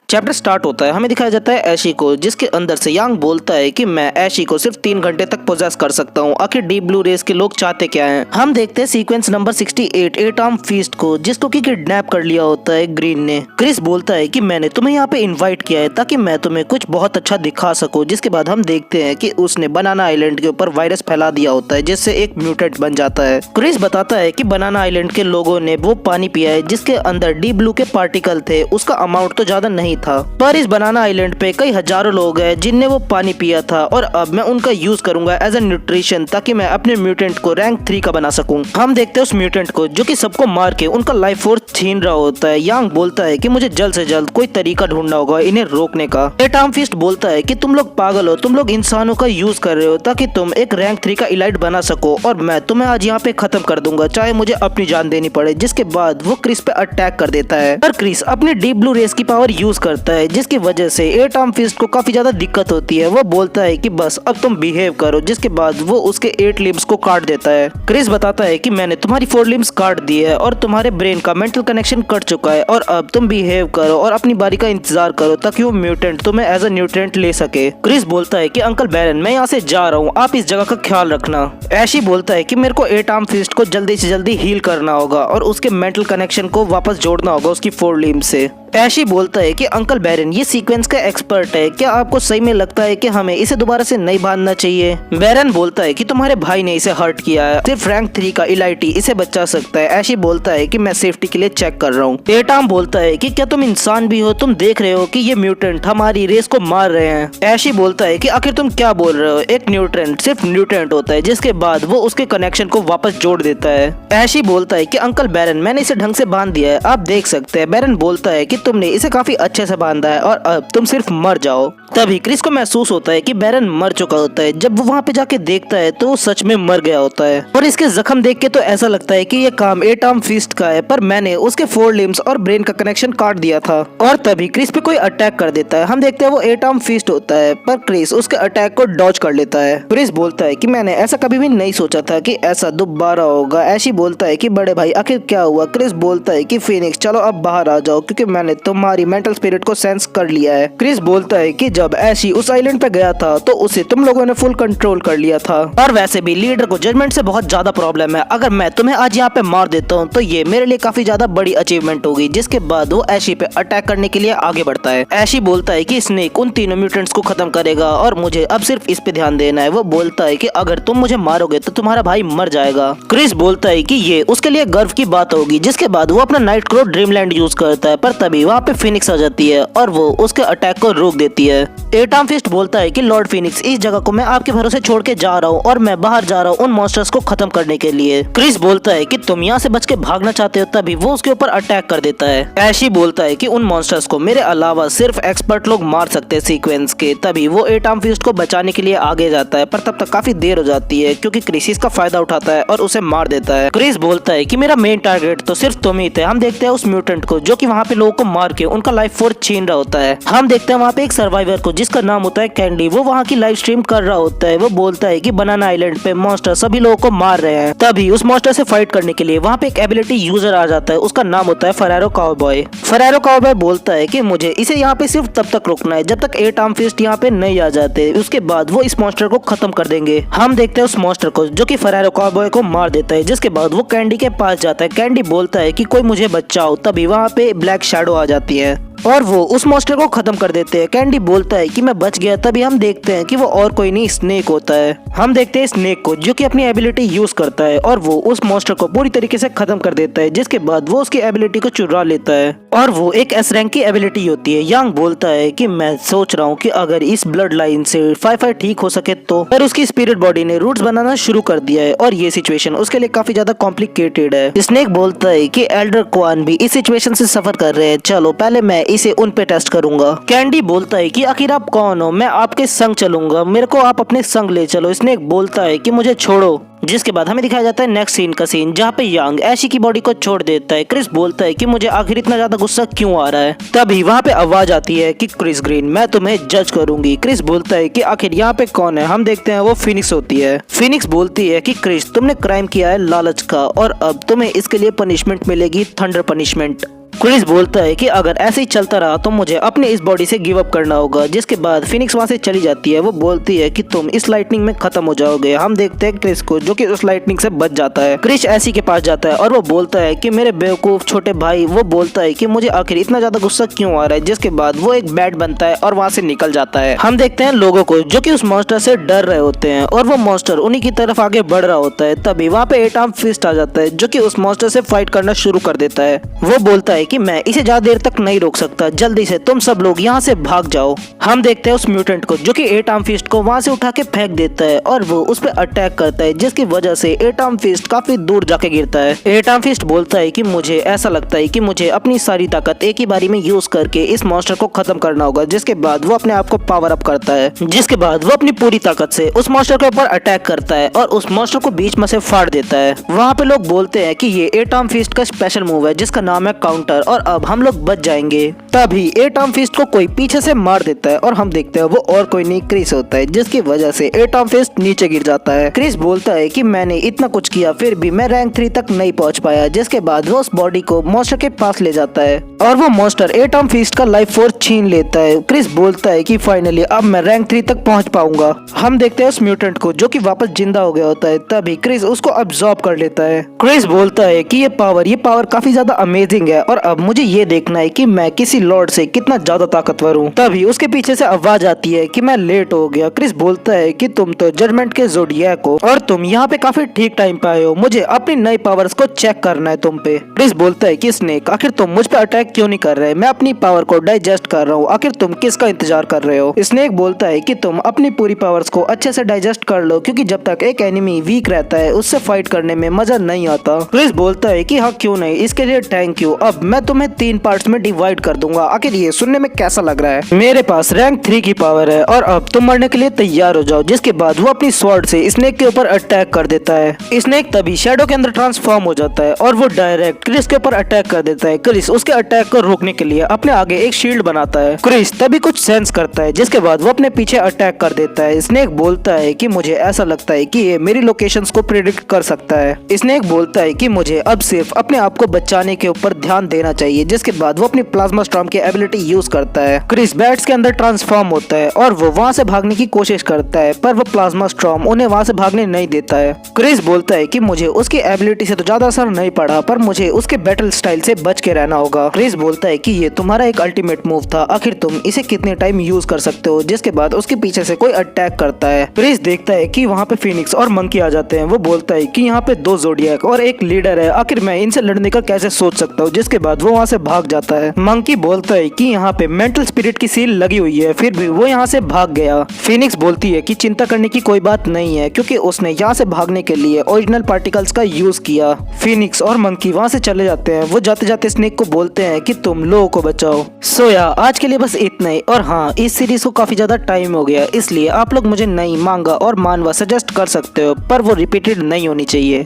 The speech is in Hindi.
चैप्टर स्टार्ट होता है। हमें दिखाया जाता है ऐशी को, जिसके अंदर से यांग बोलता है कि मैं ऐशी को सिर्फ 3 घंटे तक पोजेस कर सकता हूँ। आखिर डीप ब्लू रेस के लोग चाहते क्या हैं? हम देखते हैं सीक्वेंस नंबर 68 एट आर्म फीस्ट को, जिसको कि किडनैप कर लिया होता है ग्रीन ने। क्रिस बोलता है कि मैंने तुम्हें यहाँ पे इन्वाइट किया है ताकि मैं तुम्हें कुछ बहुत अच्छा दिखा सकूं। जिसके बाद हम देखते हैं कि उसने बनाना आइलैंड के ऊपर वायरस फैला दिया होता है, जिससे एक म्यूटेंट बन जाता है। क्रिस बताता है कि बनाना आइलैंड के लोगों ने वो पानी पिया है जिसके अंदर डीप ब्लू के पार्टिकल थे। उसका अमाउंट तो ज्यादा नहीं था, पर इस बनाना आइलैंड पे कई हजारों लोग हैं जिनने वो पानी पिया था, और अब मैं उनका यूज करूंगा एज ए न्यूट्रिशन ताकि मैं अपने म्यूटेंट को रैंक 3 का बना सकूं। हम देखते हैं उस म्यूटेंट को जो कि सबको मार के उनका लाइफ फोर्स छीन रहा होता है। यांग बोलता है कि मुझे जल्द से जल्द कोई तरीका ढूंढना होगा इन्हें रोकने का। एट आर्म फिस्ट बोलता है कि तुम लोग पागल हो, तुम लोग इंसानों का यूज कर रहे हो ताकि तुम एक रैंक 3 का इलाइट बना सको, और मैं तुम्हें आज यहाँ पे खत्म कर दूंगा चाहे मुझे अपनी जान देनी पड़े। जिसके बाद वो क्रिस पे अटैक कर देता है, पर क्रिस अपनी डीप ब्लू रेस की पावर यूज करता है, जिसकी वजह से एट आर्म फिस्ट को काफी ज्यादा दिक्कत होती है। वो बोलता है कि बस अब तुम बिहेव करो, जिसके बाद वो उसके 8 लिम्स को काट देता है। क्रिस बताता है कि मैंने तुम्हारी 4 लिम्स काट दी है और तुम्हारे ब्रेन का मेंटल कनेक्शन कट चुका है, और अब तुम बिहेव करो और अपनी बारी का इंतजार करो ताकि वो म्यूटेंट तुम्हें एज अ न्यूट्रिएंट ले सके। क्रिस बोलता है कि अंकल बैरन मैं यहाँ से जा रहा हूँ, आप इस जगह का ख्याल रखना। ऐशी बोलता है कि मेरे को एट आर्म फिस्ट को जल्दी से जल्दी हील करना होगा और उसके मेंटल कनेक्शन को वापस जोड़ना होगा उसकी 4 लिम्स से। ऐशी बोलता है कि अंकल बैरन ये सीक्वेंस का एक्सपर्ट है, क्या आपको सही में लगता है कि हमें इसे दोबारा से नहीं बांधना चाहिए? बैरन बोलता है कि तुम्हारे भाई ने इसे हर्ट किया है, सिर्फ रैंक 3 का इलाइटी इसे बचा सकता है। ऐशी बोलता है कि मैं सेफ्टी के लिए चेक कर रहा हूँ। एट आर्म बोलता है कि क्या तुम इंसान भी हो, तुम देख रहे हो कि ये म्यूटेंट हमारी रेस को मार रहे हैं। ऐशी बोलता है कि आखिर तुम क्या बोल रहे हो, एक न्यूट्रेंट सिर्फ न्यूट्रेंट होता है। जिसके बाद वो उसके कनेक्शन को वापस जोड़ देता है। ऐशी बोलता है कि अंकल बैरन मैंने इसे ढंग से बांध दिया है, आप देख सकते हैं। बैरन बोलता है कि तुमने इसे काफी अच्छे से बांधा है और अब तुम सिर्फ मर जाओ। तभी क्रिस को महसूस होता है कि बैरन मर चुका होता है। जब वो वहाँ पे जाके देखता है तो वो सच में मर गया होता है, और इसके जख्म देख के तो ऐसा लगता है कि ये काम एट आर्म फिस्ट का है, पर मैंने उसके 4 लिम्स और ब्रेन का कनेक्शन काट दिया था। और तभी क्रिस पे कोई अटैक कर देता है। हम देखते हैं वो एट आर्म फिस्ट होता है, पर क्रिस उसके अटैक को डॉज कर लेता है। क्रिस बोलता है कि मैंने ऐसा कभी भी नहीं सोचा था कि ऐसा दोबारा होगा। ऐशी बोलता है कि बड़े भाई आखिर क्या हुआ? क्रिस बोलता है कि फिनिक्स चलो अब बाहर आ जाओ, क्योंकि मैंने तुम्हारी मेंटल स्पिरिट को सेंस कर लिया है। क्रिस बोलता है कि जब ऐशी उस आइलैंड पे गया था तो उसे तुम लोगों ने फुल कंट्रोल कर लिया था, और वैसे भी लीडर को जजमेंट से बहुत ज्यादा प्रॉब्लम है। अगर मैं तुम्हें आज यहाँ पे मार देता हूँ तो ये मेरे लिए काफी ज्यादा बड़ी अचीवमेंट होगी। जिसके बाद वो ऐशी पे अटैक करने के लिए आगे बढ़ता है। ऐशी बोलता है कि स्नेक उन तीनों म्यूटेंट्स को खत्म करेगा और मुझे अब सिर्फ इस पे ध्यान देना है। वो बोलता है कि अगर तुम मुझे मारोगे तो तुम्हारा भाई मर जाएगा। क्रिस बोलता है कि ये उसके लिए गर्व की बात होगी। जिसके बाद वो अपना नाइट क्रो ड्रीमलैंड यूज करता है, पर तभी वहाँ पे फिनिक्स आ जाती है और वो उसके अटैक को रोक देती है। एट आर्म फिस्ट बोलता है कि लॉर्ड फिनिक्स इस जगह को मैं आपके भरोसे छोड़ के जा रहा हूँ, और मैं बाहर जा रहा हूँ उन मॉन्स्टर्स को खत्म करने के लिए। क्रिस बोलता है कि तुम यहाँ से बच के भागना चाहते हो, तभी वो उसके ऊपर अटैक कर देता है। ऐशी बोलता है कि उन मॉन्स्टर्स को मेरे अलावा सिर्फ एक्सपर्ट लोग मार सकते हैं सीक्वेंस के। तभी वो एट आर्म फिस्ट को बचाने के लिए आगे जाता है, पर तब तक काफी देर हो जाती है क्योंकि क्रिस इसका फायदा उठाता है और उसे मार देता है। क्रिस बोलता है कि मेरा मेन टारगेट तो सिर्फ तुम ही थे। हम देखते हैं उस म्यूटेंट को जो कि वहाँ पे लोगों को मार के उनका लाइफ फोर्स छीन रहा होता है। हम देखते हैं वहाँ पे एक सर्वाइवर को जिसका नाम होता है कैंडी। वो वहाँ की लाइव स्ट्रीम कर रहा होता है। वो बोलता है कि बनाना आइलैंड पे मॉन्स्टर सभी लोगों को मार रहे हैं। तभी उस मॉन्स्टर से फाइट करने के लिए वहाँ पे एक एबिलिटी यूजर आ जाता है। उसका नाम होता है फरारो काउबॉय। फरारो काउबॉय बोलता है कि मुझे इसे यहाँ पे सिर्फ तब तक रोकना है जब तक एट आर्म फिस्ट यहाँ पे नहीं आ जाते। उसके बाद वो इस मॉन्स्टर को खत्म कर देंगे। हम देखते हैं उस मॉन्स्टर को जो कि फरारो काउबॉय को मार देता है। जिसके बाद वो कैंडी के पास जाता है। कैंडी बोलता है कि कोई मुझे बचाओ। तभी वहाँ पे ब्लैक शैडो आ जाती है और वो उस मॉन्स्टर को खत्म कर देते हैं। कैंडी बोलता है कि मैं बच गया। तभी हम देखते हैं कि वो और कोई नहीं स्नेक होता है। हम देखते हैं स्नेक को जो कि अपनी एबिलिटी यूज करता है और वो उस मॉन्स्टर को पूरी तरीके से खत्म कर देता है। जिसके बाद वो उसकी एबिलिटी को चुरा लेता है और वो एक एस रैंक की एबिलिटी होती है। यांग बोलता है कि मैं सोच रहा हूँ कि अगर इस ब्लड लाइन से 5-5 ठीक हो सके तो। पर उसकी स्पिरिट बॉडी ने रूट्स बनाना शुरू कर दिया है और ये सिचुएशन उसके लिए काफी ज्यादा कॉम्प्लिकेटेड है। स्नेक बोलता है कि एल्डर क्वान भी इस सिचुएशन से सफर कर रहे हैं, चलो पहले मैं इसे उन पे टेस्ट करूंगा। कैंडी बोलता है कि आखिर आप कौन हो, मैं आपके संग चलूंगा, मेरे को आप अपने संग ले चलो। स्नेक बोलता है कि मुझे छोड़ो। जिसके बाद हमें दिखाया जाता है नेक्स्ट सीन का सीन जहाँ पे यांग ऐशी की बॉडी को छोड़ देता है। क्रिस बोलता है कि मुझे आखिर इतना ज्यादा गुस्सा क्यों आ रहा है। तभी वहाँ पे आवाज आती है कि क्रिस ग्रीन मैं तुम्हें जज करूंगी। क्रिस बोलता है कि आखिर यहाँ पे कौन है। हम देखते हैं वो फिनिक्स होती है। फिनिक्स बोलती है कि क्रिस तुमने क्राइम किया है लालच का, और अब तुम्हें इसके लिए पनिशमेंट मिलेगी, थंडर पनिशमेंट। क्रिस बोलता है कि अगर ऐसे ही चलता रहा तो मुझे अपने इस बॉडी से गिव अप करना होगा, जिसके बाद फिनिक्स वहां से चली जाती है। वो बोलती है कि तुम इस लाइटनिंग में खत्म हो जाओगे। हम देखते हैं क्रिस को जो कि उस लाइटनिंग से बच जाता है। क्रिस ऐसी के पास जाता है और वो बोलता है कि मेरे बेवकूफ छोटे भाई। वो बोलता है कि मुझे आखिर इतना ज्यादा गुस्सा क्यों आ रहा है, जिसके बाद वो एक बैट बनता है और वहां से निकल जाता है। हम देखते हैं लोगों को जो कि उस मॉन्स्टर से डर रहे होते हैं और वो मॉन्स्टर उन्हीं की तरफ आगे बढ़ रहा होता है। तभी वहाँ पे 8 आर्म फिस्ट आ जाता है जो कि उस मॉन्स्टर से फाइट करना शुरू कर देता है। वो बोलता है कि मैं इसे ज्यादा देर तक नहीं रोक सकता, जल्दी से तुम सब लोग यहाँ से भाग जाओ। हम देखते हैं उस म्यूटेंट को जो कि 8 आर्म फिस्ट को वहाँ से उठा के फेंक देता है और वो उस पर अटैक करता है, जिसकी वजह से 8 आर्म फिस्ट काफी दूर जाके गिरता है। 8 आर्म फिस्ट बोलता है कि मुझे ऐसा लगता है कि मुझे अपनी सारी ताकत एक ही बारी में यूज करके इस मॉन्स्टर को खत्म करना होगा। जिसके बाद वो अपने आप को पावर अप करता है, जिसके बाद वो अपनी पूरी ताकत से उस मॉन्स्टर के ऊपर अटैक करता है और उस मॉन्स्टर को बीच में से फाड़ देता है। वहाँ पे लोग बोलते हैं कि ये 8 आर्म फिस्ट का स्पेशल मूव है जिसका नाम है काउंटर और अब हम लोग बच जाएंगे। तभी 8 आर्म फिस्ट को कोई पीछे से मार देता है और हम देखते हैं वो और कोई नहीं क्रिस होता है, जिसकी वजह से 8 आर्म फिस्ट नीचे गिर जाता है। क्रिस बोलता है कि मैंने इतना कुछ किया फिर भी मैं रैंक 3 तक नहीं पहुंच पाया। जिसके बाद वो उस बॉडी को मॉन्स्टर के पास ले जाता है और वो मॉन्स्टर 8 आर्म फिस्ट का लाइफ फोर्स छीन लेता है। क्रिस बोलता है कि फाइनली अब मैं रैंक 3 तक पहुंच पाऊंगा। हम देखते हैं उस म्यूटेंट को जो कि वापस जिंदा हो गया होता है। तभी क्रिस उसको अब्सॉर्ब कर लेता है। क्रिस बोलता है कि ये पावर काफी ज्यादा अमेजिंग है और अब मुझे ये देखना है कि मैं किसी लॉर्ड से कितना ज्यादा ताकतवर हूँ। तभी उसके पीछे से आवाज आती है कि मैं लेट हो गया। क्रिस बोलता है कि तुम तो जजमेंट के ज़ोडिएक हो और तुम यहाँ पे काफी ठीक टाइम पे आए हो, मुझे अपनी नई पावर्स को चेक करना है तुम पे। क्रिस बोलता है कि स्नेक आखिर तुम मुझ पे अटैक क्यों नहीं कर रहे, मैं अपनी पावर को डाइजेस्ट कर रहा हूँ, आखिर तुम किसका इंतजार कर रहे हो। स्नेक बोलता है कि तुम अपनी पूरी पावर्स को अच्छे से डाइजेस्ट कर लो, क्योंकि जब तक एक एनिमी वीक रहता है उससे फाइट करने में मजा नहीं आता। क्रिस बोलता है कि हाँ क्यों नहीं, इसके लिए थैंक यू। अब मैं तुम्हें 3 पार्ट्स में डिवाइड कर दूंगा, आखिर ये सुनने में कैसा लग रहा है। मेरे पास रैंक 3 की पावर है और अब तुम मरने के लिए तैयार हो जाओ। जिसके बाद वो अपनी स्वॉर्ड से स्नेक के ऊपर अटैक कर देता है। स्नेक तभी शैडो के अंदर ट्रांसफॉर्म हो जाता है और वो डायरेक्ट क्रिस के ऊपर अटैक कर देता है। क्रिस उसके अटैक को रोकने के लिए अपने आगे एक शील्ड बनाता है। क्रिस तभी कुछ सेंस करता है, जिसके बाद वो अपने पीछे अटैक कर देता है। स्नेक बोलता है कि मुझे ऐसा लगता है कि ये मेरी लोकेशंस को प्रेडिक्ट कर सकता है। स्नेक बोलता है कि मुझे अब सिर्फ अपने आप को बचाने के ऊपर ध्यान देना चाहिए। जिसके बाद वो अपनी प्लाज्मा स्टॉर्म की एबिलिटी यूज करता है। क्रिस बैट्स के अंदर ट्रांसफॉर्म होता है और वो वहाँ से भागने की कोशिश करता है, पर वो प्लाज्मा स्टॉर्म उन्हें वहाँ से भागने नहीं देता है। क्रिस बोलता है कि मुझे उसकी एबिलिटी से तो ज्यादा असर नहीं पड़ा, पर मुझे उसके बैटल स्टाइल से बच के रहना होगा। क्रिस बोलता है कि ये तुम्हारा एक अल्टीमेट मूव था, आखिर तुम इसे कितने टाइम यूज कर सकते हो। जिसके बाद उसके पीछे से कोई अटैक करता है। क्रिस देखता है कि वहाँ पे फिनिक्स और मंकी आ जाते हैं। वो बोलता है कि यहाँ पे 2 ज़ोडिएक और एक लीडर है, आखिर मैं इनसे लड़ने का कैसे सोच सकता हूँ। जिसके बाद वो वहाँ से भाग जाता है। मंकी बोलता है कि यहाँ पे मेंटल स्पिरिट की सील लगी हुई है, फिर भी वो यहाँ से भाग गया। फिनिक्स बोलती है कि चिंता करने की कोई बात नहीं है, क्योंकि उसने यहाँ से भागने के लिए ओरिजिनल पार्टिकल्स का यूज किया। फिनिक्स और मंकी वहाँ से चले जाते हैं। वो जाते जाते स्नेक को बोलते हैं कि तुम लोगों को बचाओ। सो या आज के लिए बस इतना ही। और हाँ, इस सीरीज को काफी ज्यादा टाइम हो गया, इसलिए आप लोग मुझे नई मांगा और मानवा सजेस्ट कर सकते हो, पर वो रिपीटेड नहीं होनी चाहिए।